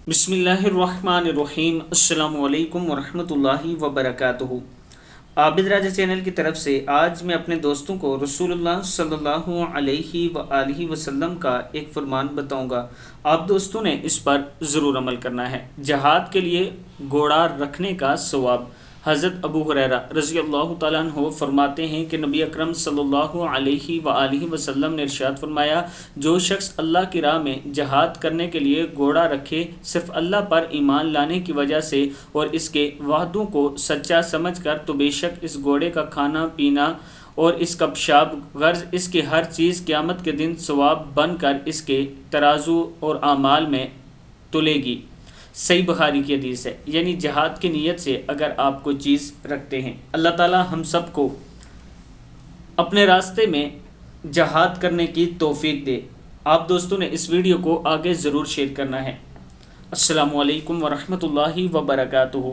بسم اللہ الرحمن الرحیم۔ السلام علیکم ورحمۃ اللہ وبرکاتہ۔ عابد راجہ چینل کی طرف سے آج میں اپنے دوستوں کو رسول اللہ صلی اللہ علیہ وآلہ وسلم کا ایک فرمان بتاؤں گا۔ آپ دوستوں نے اس پر ضرور عمل کرنا ہے۔ جہاد کے لیے گھوڑا رکھنے کا ثواب۔ حضرت ابو ہریرہ رضی اللہ تعالیٰ عنہ فرماتے ہیں کہ نبی اکرم صلی اللہ علیہ وآلہ وسلم نے ارشاد فرمایا، جو شخص اللہ کی راہ میں جہاد کرنے کے لیے گھوڑا رکھے صرف اللہ پر ایمان لانے کی وجہ سے اور اس کے وعدوں کو سچا سمجھ کر، تو بے شک اس گھوڑے کا کھانا پینا اور اس کا پیشاب غرض اس کی ہر چیز قیامت کے دن ثواب بن کر اس کے ترازو اور اعمال میں تلے گی۔ صحیح بخاری کی حدیث ہے۔ یعنی جہاد کی نیت سے اگر آپ کوئی چیز رکھتے ہیں، اللہ تعالی ہم سب کو اپنے راستے میں جہاد کرنے کی توفیق دے۔ آپ دوستوں نے اس ویڈیو کو آگے ضرور شیئر کرنا ہے۔ السلام علیکم ورحمۃ اللہ وبرکاتہ۔